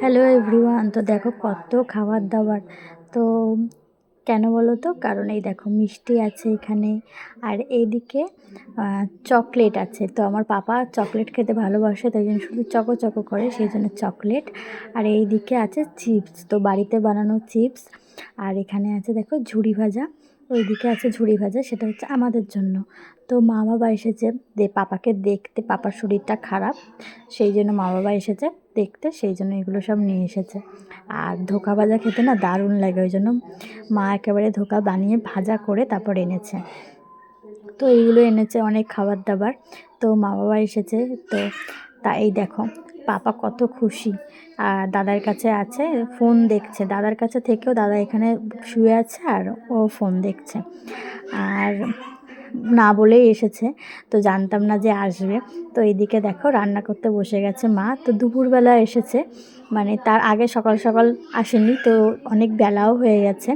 Hello everyone. তো দেখো কত খাবার দাবার। তো কেন বলো তো, কারণ এই দেখো মিষ্টি আছে এখানে, আর এইদিকে চকলেট আছে। তো আমার পাপা চকলেট খেতে ভালোবাসে, তাই জন্য শুধু চকো চকো করে, সেই জন্য চকলেট। আর এইদিকে আছে চিপস, তো বাড়িতে বানানো চিপস। আর এখানে আছে দেখো ঝুড়ি ভাজা, ওইদিকে আছে ঝুড়ি ভাজা, সেটা হচ্ছে আমাদের জন্য। তো মা বাবা এসেছে পাপাকে দেখতে, পাপার শরীরটা খারাপ, সেই জন্য মা বাবা এসেছে দেখতে, সেই জন্য এগুলো সব নিয়ে এসেছে। আর ধোকা ভাজা খেতে না দারুণ লাগে, ওই জন্য মা একেবারে ধোকা বানিয়ে ভাজা করে তারপর এনেছে। তো এইগুলো এনেছে অনেক খাবার দাবার। তো মা বাবা এসেছে, তো এই দেখো পাপা কত খুশি। আর দাদার কাছে আছে, ফোন দেখছে, দাদার কাছে থেকেও দাদা এখানে শুয়ে আছে আর ও ফোন দেখছে। আর না বলেই এসেছে, তো জানতাম না যে আসবে। তো এইদিকে দেখো রান্না করতে বসে গেছে মা। তো দুপুরবেলা এসেছে, মানে তার আগে সকাল সকাল আসেনি, তো অনেক বেলাও হয়ে গেছে।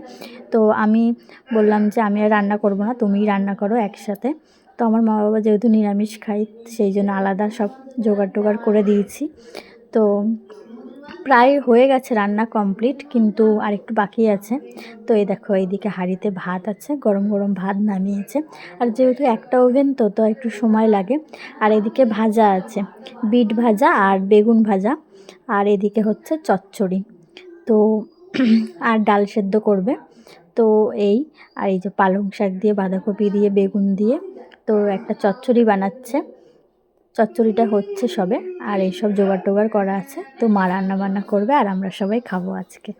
তো আমি বললাম যে আমি আর রান্না করব না, তুমিই রান্না করো একসাথে। তো আমার মা বাবা যেহেতু নিরামিষ খাই, সেই জন্য আলাদা সব জোগাড় টোগাড় করে দিয়েছি। তো প্রায় হয়ে গেছে রান্না কমপ্লিট, কিন্তু আরেকটু বাকি আছে। তো এই দেখো এইদিকে হাঁড়িতে ভাত আছে, গরম গরম ভাত নামিয়েছে। আর যেহেতু একটা ওভেন, তো তো একটু সময় লাগে। আর এদিকে ভাজা আছে, বিট ভাজা আর বেগুন ভাজা। আর এদিকে হচ্ছে চচ্চড়ি। তো আর ডাল সেদ্ধ করবে। তো এই, আর এই যে পালং শাক দিয়ে, বাঁধাকপি দিয়ে, বেগুন দিয়ে, তো একটা চচ্চড়ি বানাচ্ছে। চচ্চড়িটা হচ্ছে সবে, আর এইসব জোগাড় টোগাড় করা আছে। তো মা রান্না বান্না করবে আর আমরা সবাই খাবো আজকে।